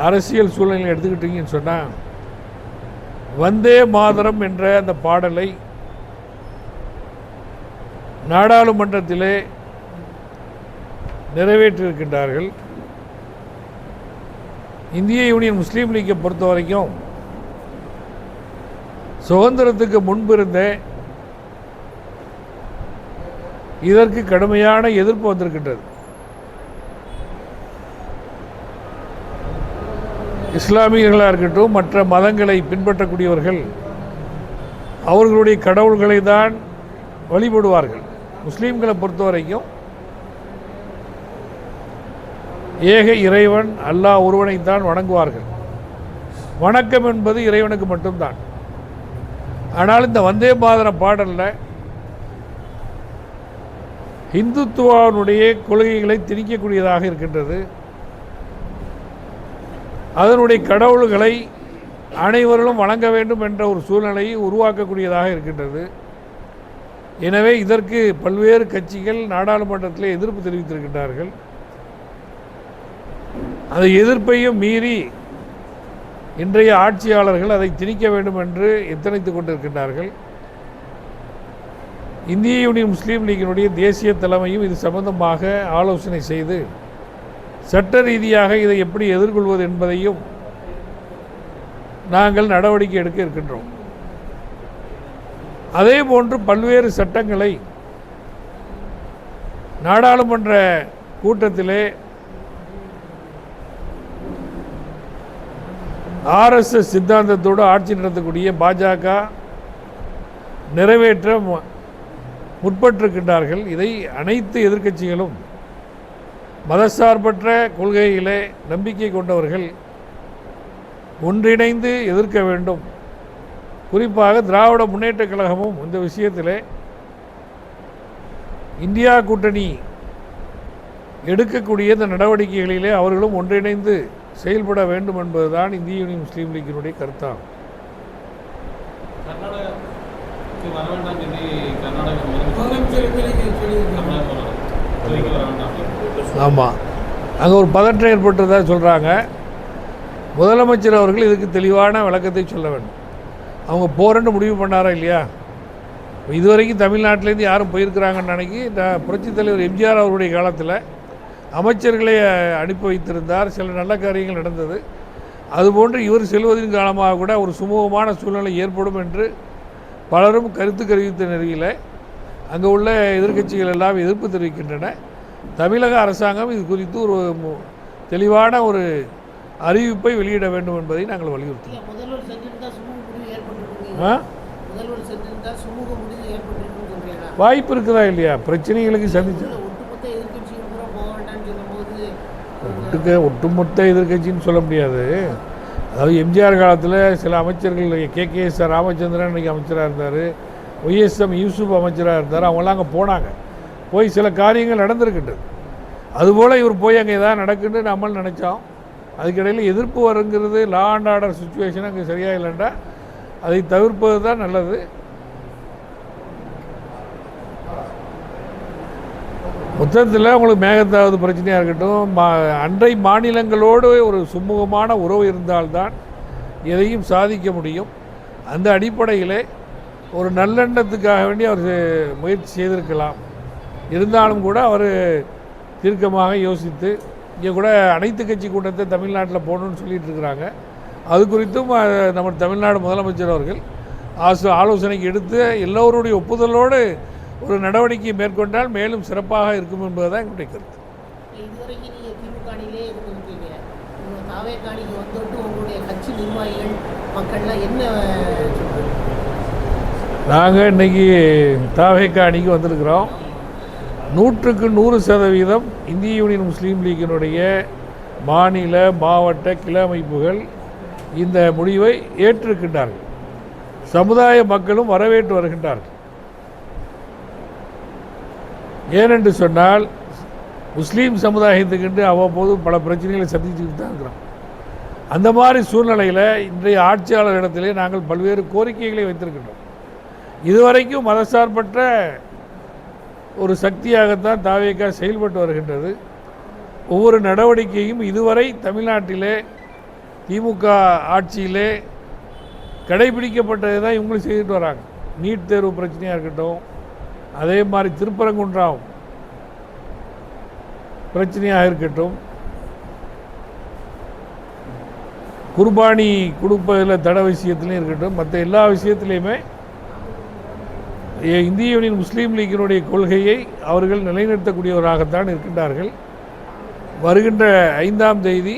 அரசியல் சூழ்நிலை எடுத்துக்கிட்டீங்கன்னு சொன்னால், வந்தே மாதரம் என்ற அந்த பாடலை நாடாளுமன்றத்திலே நிறைவேற்றியிருக்கின்றார்கள். இந்திய யூனியன் முஸ்லீம் லீக்கை பொறுத்த வரைக்கும் சுதந்திரத்துக்கு முன்பு இருந்த இதற்கு கடுமையான எதிர்ப்பு வந்திருக்கின்றது. இஸ்லாமியர்களாக இருக்கட்டும், மற்ற மதங்களை பின்பற்றக்கூடியவர்கள் அவர்களுடைய கடவுள்களை தான் வழிபடுவார்கள். முஸ்லீம்களை பொறுத்த வரைக்கும் ஏக இறைவன் அல்லாஹ் ஒருவனைத்தான் வணங்குவார்கள். வணக்கம் என்பது இறைவனுக்கு மட்டும்தான். ஆனால் இந்த வந்தே மாதரம் பாடலில் இந்துத்துவாவுடைய கொள்கைகளை திணிக்கக்கூடியதாக இருக்கின்றது. அதனுடைய கடவுள்களை அனைவரும் வணங்க வேண்டும் என்ற ஒரு சூழ்நிலையை உருவாக்கக்கூடியதாக இருக்கின்றது. எனவே இதற்கு பல்வேறு கட்சிகள் நாடாளுமன்றத்தில் எதிர்ப்பு தெரிவித்திருக்கின்றார்கள். அந்த எதிர்ப்பையும் மீறி இன்றைய ஆட்சியாளர்கள் அதை திணிக்க வேண்டும் என்று எத்தனைத்து கொண்டிருக்கின்றார்கள். இந்திய யூனியன் முஸ்லீம் லீக்கினுடைய தேசிய தலைமையும் இது சம்பந்தமாக ஆலோசனை செய்து சட்ட ரீதியாக இதை எப்படி எதிர்கொள்வது என்பதையும் நாங்கள் நடவடிக்கை எடுக்க இருக்கின்றோம். அதே போன்று பல்வேறு சட்டங்களை நாடாளுமன்ற கூட்டத்திலே ஆர்எஸ்எஸ் சித்தாந்தத்தோடு ஆட்சி நடத்தக்கூடிய பாஜக நிறைவேற்ற முற்பட்டிருக்கின்றார்கள். இதை அனைத்து எதிர்க்கட்சிகளும் மதசார்பற்ற கொள்கையிலே நம்பிக்கை கொண்டவர்கள் ஒன்றிணைந்து எதிர்க்க வேண்டும். குறிப்பாக திராவிட முன்னேற்ற கழகமும் இந்த விஷயத்திலே இந்தியா கூட்டணி எடுக்கக்கூடிய இந்த நடவடிக்கைகளிலே அவர்களும் ஒன்றிணைந்து செயல்பட வேண்டும் என்பதுதான் இந்திய யூனியன் முஸ்லீம் லீக்கினுடைய கருத்தாகும். ஆமாம், அங்கே ஒரு பதற்றம் ஏற்பட்டதாக சொல்கிறாங்க. முதலமைச்சர் அவர்கள் இதுக்கு தெளிவான விளக்கத்தை சொல்ல வேண்டும். அவங்க போகிறேன்னு முடிவு பண்ணாரா இல்லையா? இதுவரைக்கும் தமிழ்நாட்டிலேருந்து யாரும் போயிருக்கிறாங்கன்னு நினைக்கி புரட்சித் தலைவர் எம்ஜிஆர் அவருடைய காலத்தில் அமைச்சர்களை அனுப்பி வைத்திருந்தார். சில நல்ல காரியங்கள் நடந்தது. அதுபோன்று இவர் செல்வதின் காலமாக கூட ஒரு சுமூகமான சூழ்நிலை ஏற்படும் என்று பலரும் கருத்து தெரிவித்த நிலையில் அங்கே உள்ள எதிர்க்கட்சிகள் எல்லாம் எதிர்ப்பு தெரிவிக்கின்றன. தமிழக அரசாங்கம் இது குறித்து ஒரு தெளிவான ஒரு அறிவிப்பை வெளியிட வேண்டும் என்பதை நாங்கள் வலியுறுத்துகிறோம். வாய்ப்பு இருக்குதா இல்லையா? பிரச்சனைகளுக்கு சந்திச்சு ஒட்டுமொத்த எதிர்கட்சின்னு சொல்ல முடியாது. அதாவது எம்ஜிஆர் காலத்தில் சில அமைச்சர்கள் KKS ராமச்சந்திரன் இன்றைக்கி அமைச்சராக இருந்தார், OSM யூசுப் அமைச்சராக இருந்தார். அவங்களாம் அங்கே போனாங்க, போய் சில காரியங்கள் நடந்திருக்கின்றது. அதுபோல் இவர் போய் அங்கே எதாவது நடக்குன்னு நம்மளும் நினச்சோம். அதுக்கிடையில் எதிர்ப்பு வருங்கிறது லா அண்ட் ஆர்டர் சுச்சுவேஷன் அங்கே சரியாக இல்லைண்டா அதை தவிர்ப்பது தான் நல்லது. மொத்தத்தில் உங்களுக்கு மேகத்தாவது பிரச்சனையாக இருக்கட்டும், அண்டை மாநிலங்களோடு ஒரு சுமூகமான உறவு இருந்தால்தான் எதையும் சாதிக்க முடியும். அந்த அடிப்படையில் ஒரு நல்லெண்ணத்துக்காக வேண்டி அவர் முயற்சி செய்திருக்கலாம். இருந்தாலும் கூட அவர் தீர்க்கமாக யோசித்து இங்கே கூட அனைத்து கட்சி கூட்டத்தை தமிழ்நாட்டில் போகணுன்னு சொல்லிகிட்டு இருக்கிறாங்க. அது குறித்தும் நம்ம தமிழ்நாடு முதலமைச்சர் அவர்கள் ஆலோசனைக்கு எடுத்து எல்லோருடைய ஒப்புதலோடு ஒரு நடவடிக்கை மேற்கொண்டால் மேலும் சிறப்பாக இருக்கும் என்பதுதான் எங்களுடைய கருத்து. நாங்கள் இன்றைக்கி தாவேகா அணிக்கு வந்திருக்கிறோம். 100% இந்திய யூனியன் முஸ்லீம் லீக்கினுடைய மாநில மாவட்ட கிளை அமைப்புகள் இந்த முடிவை ஏற்றிருக்கின்றார்கள். சமுதாய மக்களும் வரவேற்று வருகின்றார்கள். ஏனென்று சொன்னால் முஸ்லீம் சமுதாயத்துக்கென்று அவ்வப்போது பல பிரச்சனைகளை சந்திச்சுக்கிட்டு தான் இருக்கிறோம். அந்த மாதிரி சூழ்நிலையில் இன்றைய ஆட்சியாளர்களிடத்திலே நாங்கள் பல்வேறு கோரிக்கைகளை வைத்திருக்கின்றோம். இதுவரைக்கும் மதசார்பற்ற ஒரு சக்தியாகத்தான் தாவேகா செயல்பட்டு வருகின்றது. ஒவ்வொரு நடவடிக்கையும் இதுவரை தமிழ்நாட்டிலே திமுக ஆட்சியிலே கடைபிடிக்கப்பட்டதை தான் இவங்களும் செய்துட்டு வராங்க. நீட் தேர்வு பிரச்சனையாக இருக்கட்டும், அதே மாதிரி திருப்பரங்குன்றம் பிரச்சனையாக இருக்கட்டும், குர்பானி கொடுப்பதில் தடை விஷயத்துலையும் இருக்கட்டும், மற்ற எல்லா விஷயத்துலையுமே இந்திய யூனியன் முஸ்லீம் லீக்கினுடைய கொள்கையை அவர்கள் நிலைநிறுத்தக்கூடியவராகத்தான் இருக்கின்றார்கள். வருகின்ற 5ஆம் தேதி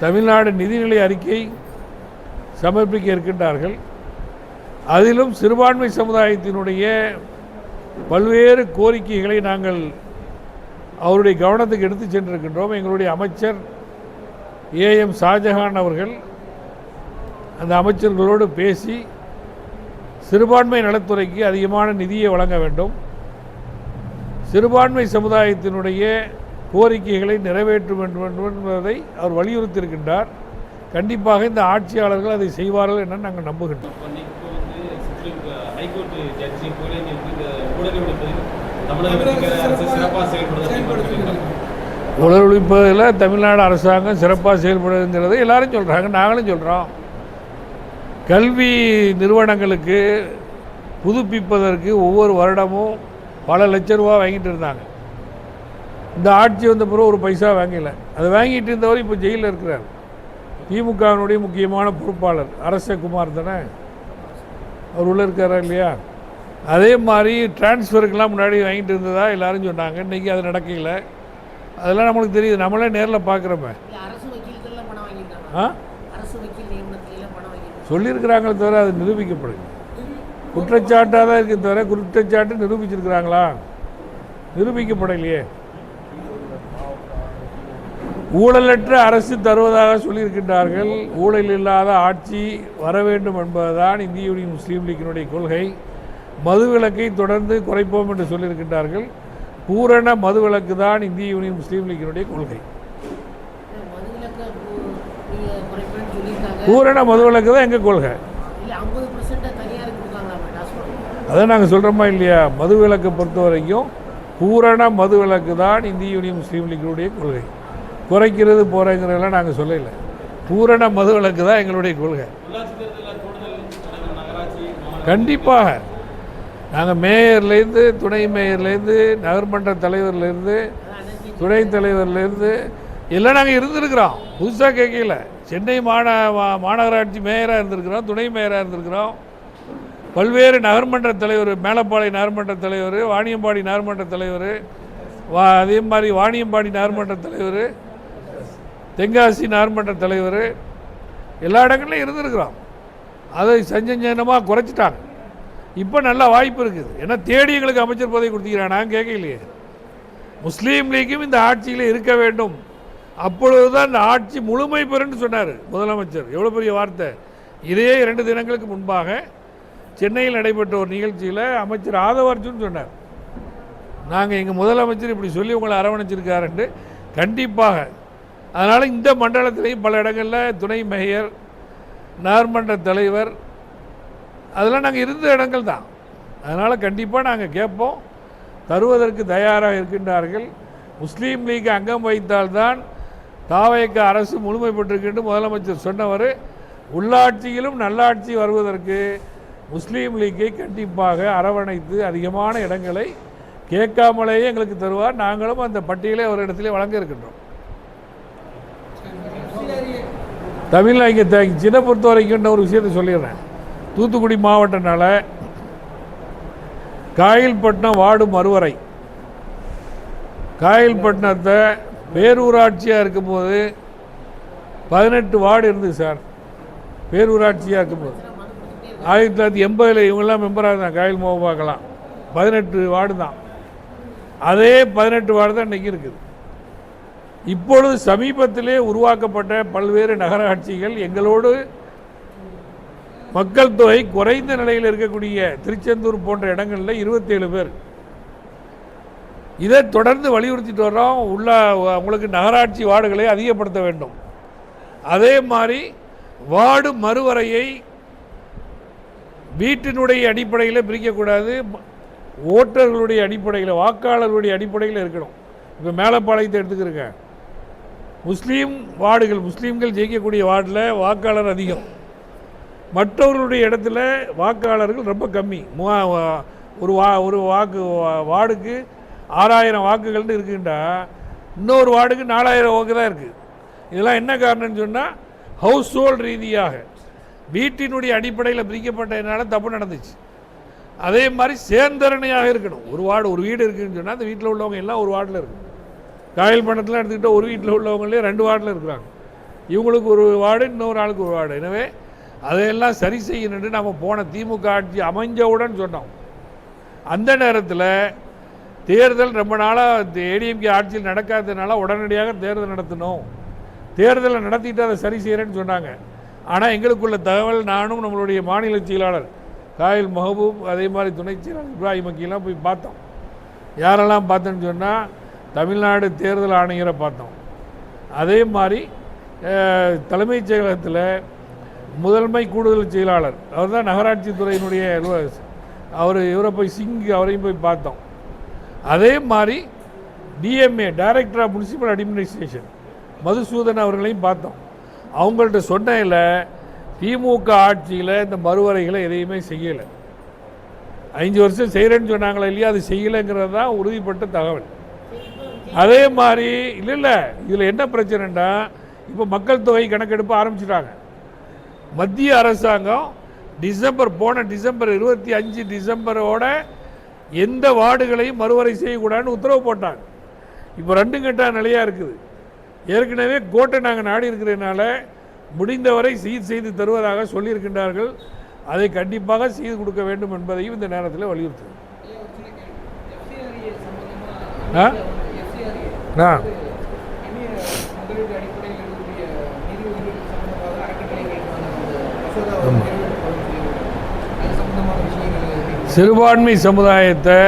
தமிழ்நாடு நிதிநிலை அறிக்கை சமர்ப்பிக்க இருக்கின்றார்கள். அதிலும் சிறுபான்மை சமுதாயத்தினுடைய பல்வேறு கோரிக்கைகளை நாங்கள் அவருடைய கவனத்துக்கு எடுத்து சென்றிருக்கின்றோம். எங்களுடைய அமைச்சர் AM ஷாஜஹான் அவர்கள் அந்த அமைச்சர்களோடு பேசி சிறுபான்மை நலத்துறைக்கு அதிகமான நிதியை வழங்க வேண்டும், சிறுபான்மை சமுதாயத்தினுடைய கோரிக்கைகளை நிறைவேற்ற வேண்டும் என்பதை அவர் வலியுறுத்தியிருக்கின்றார். கண்டிப்பாக இந்த ஆட்சியாளர்கள் அதை செய்வார்கள் என நாங்கள் நம்புகின்றோம். ஊழல் ஒழிப்பதில் தமிழ்நாடு அரசாங்கம் சிறப்பாக செயல்படுங்கிறத எல்லாரும் சொல்கிறாங்க, நாங்களும் சொல்கிறோம். கல்வி நிறுவனங்களுக்கு புதுப்பிப்பதற்கு ஒவ்வொரு வருடமும் பல லட்ச ரூபா வாங்கிட்டு இருந்தாங்க. இந்த ஆட்சி வந்த பிறகு ஒரு பைசா வாங்கலை. அதை வாங்கிட்டு இருந்தவர் இப்போ ஜெயிலில் இருக்கிறார். திமுகவினுடைய முக்கியமான பொறுப்பாளர் அரசகுமார் தானே, அவர் உள்ளே இருக்காரா இல்லையா? அதே மாதிரி டிரான்ஸ்ஃபருக்கெல்லாம் முன்னாடி வாங்கிட்டு இருந்ததா எல்லாரும் சொன்னாங்க. இன்றைக்கி அது நடக்கல. அதெல்லாம் நம்மளுக்கு தெரியுது, நம்மளே நேரில் பார்க்குறோமே. சொல்லியிருக்கிறாங்களே தவிர அது நிரூபிக்கப்படுது. குற்றச்சாட்டாக தான் இருக்க தவிர குற்றச்சாட்டு நிரூபிச்சிருக்கிறாங்களா? நிரூபிக்கப்படலையே. ஊழலற்ற அரசு தருவதாக சொல்லியிருக்கின்றார்கள். ஊழல் இல்லாத ஆட்சி வர வேண்டும் என்பதுதான் இந்திய யூனியன் முஸ்லீம் லீக்கினுடைய கொள்கை. மதுவிலக்கை தொடர்ந்து குறைப்போம் என்று சொல்லியிருக்கின்றார்கள். பூரண மதுவிலக்கு தான் இந்திய யூனியன் முஸ்லீம் லீக்கினுடைய கொள்கை. பூரண மதுவிலக்கு தான் எங்கள் கொள்கை. அதை நாங்கள் சொல்கிறோமா இல்லையா? மதுவிலக்கை பொறுத்த வரைக்கும் பூரண மதுவிலக்கு தான் இந்திய யூனியன் முஸ்லீம் லீக்கினுடைய கொள்கை. குறைக்கிறது போகிறங்கிறதெல்லாம் நாங்கள் சொல்லலை. பூரண மதுவிலக்கு தான் எங்களுடைய கொள்கை. கண்டிப்பாக நாங்கள் மேயர்லேருந்து துணை மேயர்லேருந்து நகர்மன்ற தலைவர்லேருந்து துணைத் தலைவர்லேருந்து எல்லாம் நாங்கள் இருந்திருக்கிறோம். புதுசாக கேட்கல. சென்னை மாநகராட்சி மேயராக இருந்திருக்கிறோம், துணை மேயராக இருந்திருக்கிறோம், பல்வேறு நகர்மன்ற தலைவர், மேலப்பாளைய நகர்மன்ற தலைவர், வாணியம்பாடி நகர்மன்ற தலைவர், அதே மாதிரி வாணியம்பாடி நகர்மன்ற தலைவர், தென்காசி நகர்மன்ற தலைவர், எல்லா இடங்கள்லையும் இருந்திருக்கிறோம். அதை சஞ்சஞ்சனமாக குறைச்சிட்டாங்க. இப்போ நல்ல வாய்ப்பு இருக்குது. ஏன்னா தேடி எங்களுக்கு அமைச்சர் பதவி கொடுத்துக்கிறான். நான் கேட்கலையே. முஸ்லீம் லீக்கும் இந்த ஆட்சியில் இருக்க வேண்டும், அப்பொழுதுதான் இந்த ஆட்சி முழுமை பெறுன்னு சொன்னார் முதலமைச்சர். எவ்வளோ பெரிய வார்த்தை! இதே 2 தினங்களுக்கு முன்பாக சென்னையில் நடைபெற்ற ஒரு நிகழ்ச்சியில் அமைச்சர் ஆதவர்ஜுன் சொன்னார், நாங்கள் எங்கள் முதலமைச்சர் இப்படி சொல்லி உங்களை அரவணைச்சிருக்காருன்ட்டு. கண்டிப்பாக அதனால் இந்த மண்டலத்திலையும் பல இடங்களில் துணை மேயர், நகர்மன்ற தலைவர், அதெல்லாம் நாங்கள் இருந்த இடங்கள் தான். அதனால் கண்டிப்பாக நாங்கள் கேட்போம். தருவதற்கு தயாராக இருக்கின்றார்கள். முஸ்லீம் லீக் அங்கம் வைத்தால்தான் தாவேக அரசு முழுமை பெற்றிருக்கின்ற முதலமைச்சர் சொன்னவர். உள்ளாட்சியிலும் நல்லாட்சி வருவதற்கு முஸ்லீம் லீக்கை கண்டிப்பாக அரவணைத்து அதிகமான இடங்களை கேட்காமலேயே எங்களுக்கு தருவார். நாங்களும் அந்த பட்டியலை ஒரு இடத்துல வழங்க இருக்கின்றோம். தமிழில் இங்கே சின்ன பொறுத்த வரைக்கும் ஒரு விஷயத்தை சொல்லிடுறேன். தூத்துக்குடி மாவட்டனால காயல்பட்டினம் வார்டு மறுவரை, காயல்பட்டினத்தை பேரூராட்சியாக இருக்கும்போது 18 வார்டு இருந்தது சார். பேரூராட்சியாக இருக்கும்போது 1980 இவங்கெல்லாம் மெம்பராக இருந்தாங்க. காயல் மோபாக்கலாம் 18 வார்டு தான். அதே 18 வார்டு தான் இன்றைக்கி இருக்குது. இப்பொழுது சமீபத்திலே உருவாக்கப்பட்ட பல்வேறு நகராட்சிகள் எங்களோடு மக்கள் தொகை குறைந்த நிலையில் இருக்கக்கூடிய திருச்செந்தூர் போன்ற இடங்களில் 27 பேர். இதை தொடர்ந்து வலியுறுத்திட்டு வர்றோம். உங்களுக்கு நகராட்சி வார்டுகளை அதிகப்படுத்த வேண்டும். அதே மாதிரி வார்டு மறுவரையை வீட்டினுடைய அடிப்படையில் பிரிக்கக்கூடாது, ஓட்டர்களுடைய அடிப்படையில், வாக்காளர்களுடைய அடிப்படையில் இருக்கணும். இப்போ மேலப்பாளையத்தை எடுத்துக்கிறேங்க. முஸ்லீம் வார்டுகள், முஸ்லீம்கள் ஜெயிக்கக்கூடிய வார்டில் வாக்காளர் அதிகம், மற்றவர்களுடைய இடத்துல வாக்காளர்கள் ரொம்ப கம்மி. ஒரு வார்டுக்கு 6000 வாக்குகள்னு இருக்குண்டா இன்னொரு வார்டுக்கு 4000 வாக்கு தான் இருக்குது. இதெல்லாம் என்ன காரணம்னு சொன்னால் ஹவுஸ் ஹோல்டு ரீதியாக வீட்டினுடைய அடிப்படையில் பிரிக்கப்பட்டதுனால தப்பு நடந்துச்சு. அதே மாதிரி சேர்ந்தரணையாக இருக்கணும். ஒரு வீடு இருக்குதுன்னு சொன்னால் அந்த வீட்டில் உள்ளவங்க எல்லாம் ஒரு வார்டில் இருக்குது. காயல் பண்ணத்தில் எடுத்துக்கிட்டால் ஒரு வீட்டில் உள்ளவங்களே 2 வார்டில் இருக்கிறாங்க. இவங்களுக்கு ஒரு வார்டு, இன்னொரு ஆளுக்கு ஒரு வார்டு. எனவே அதையெல்லாம் சரி செய்யணுன்னு நம்ம போன திமுக ஆட்சி அமைஞ்சவுடன் சொன்னோம். அந்த நேரத்தில் தேர்தல் ரொம்ப நாளாக ஏடிஎம்கே ஆட்சியில் நடக்காததுனால உடனடியாக தேர்தல் நடத்தணும், தேர்தலை நடத்திட்டு அதை சரி செய்கிறேன்னு சொன்னாங்க. ஆனால் எங்களுக்குள்ள தகவல், நானும் நம்மளுடைய மாநில செயலாளர் காயில் மஹபூப், அதே மாதிரி துணை செயலாளர் இப்ராஹிம் மக்கீலாம் போய் பார்த்தோம். யாரெல்லாம் பார்த்தோன்னு சொன்னால் தமிழ்நாடு தேர்தல் ஆணையரை பார்த்தோம். அதே மாதிரி தலைமைச் செயலகத்தில் முதன்மை கூடுதல் செயலாளர், அவர் தான் நகராட்சி துறையினுடைய இவரை போய் அவரையும் போய் பார்த்தோம். அதே மாதிரி DMA director of municipal administration Madhusudan அவர்களையும் பார்த்தோம். அவங்கள்ட்ட சொன்னையில் திமுக ஆட்சியில் இந்த மறுவரைகளை எதையுமே செய்யலை. 5 வருஷம் செய்கிறேன்னு சொன்னாங்களே இல்லையா, அது செய்யலைங்கிறது தான் உறுதிப்பட்ட தகவல். அதே மாதிரி இல்லை இதில் என்ன பிரச்சனைன்னா, இப்போ மக்கள் தொகை கணக்கெடுப்பு ஆரம்பிச்சிட்டாங்க. மத்திய அரசாங்கம் போன டிசம்பர் 25 டிசம்பரோட எந்த வார்டுகளையும் மறுவரை செய்யக்கூடாதுன்னு உத்தரவு போட்டாங்க. இப்போ 2 கட்ட நிலையாக இருக்குது. ஏற்கனவே கோட்டை நாங்கள் நாடி இருக்கிறதுனால முடிந்தவரை சீர் செய்து தருவதாக சொல்லியிருக்கின்றார்கள். அதை கண்டிப்பாக செய்து கொடுக்க வேண்டும் என்பதையும் இந்த நேரத்தில் வலியுறுத்துகிறேன். சிறுபான்மை சமுதாயத்தை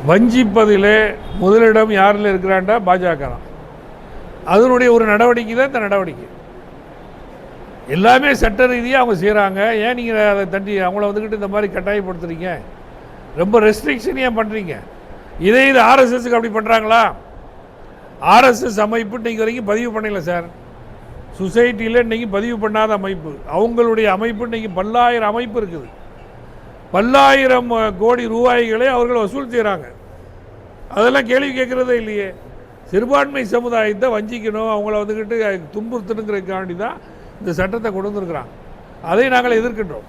வஞ்சிப்பதிலே முதலிடம் யாரில் இருக்கிறான்டா பாஜக தான். அதனுடைய ஒரு நடவடிக்கை தான் இந்த நடவடிக்கை. எல்லாமே சட்ட ரீதியாக அவங்க செய்கிறாங்க. ஏன் நீங்கள் அதை தட்டி அவங்கள வந்துக்கிட்டு இந்த மாதிரி கட்டாயப்படுத்துறீங்க? ரொம்ப ரெஸ்ட்ரிக்ஷன் ஏன் பண்ணுறீங்க? இது ஆர்எஸ்எஸ்க்கு அப்படி பண்ணுறாங்களா? ஆர்எஸ்எஸ் அமைப்பு இன்றைக்கு வரைக்கும் பதிவு பண்ணல சார். சொசைட்டியில் இன்றைக்கி பதிவு பண்ணாத அமைப்பு. அவங்களுடைய அமைப்பு இன்றைக்கி பல்லாயிரம் அமைப்பு இருக்குது. பல்லாயிரம் கோடி ரூபாய்களை அவர்கள் வசூல் செய்கிறாங்க. அதெல்லாம் கேள்வி கேட்குறதே இல்லையே. சிறுபான்மை சமுதாயத்தை வஞ்சிக்கணும், அவங்கள வந்துக்கிட்டு துன்புறுத்தணுங்கிறதுக்காண்டி தான் இந்த சட்டத்தை கொண்டு வந்திருக்கிறாங்க. அதை நாங்கள் எதிர்க்கின்றோம்.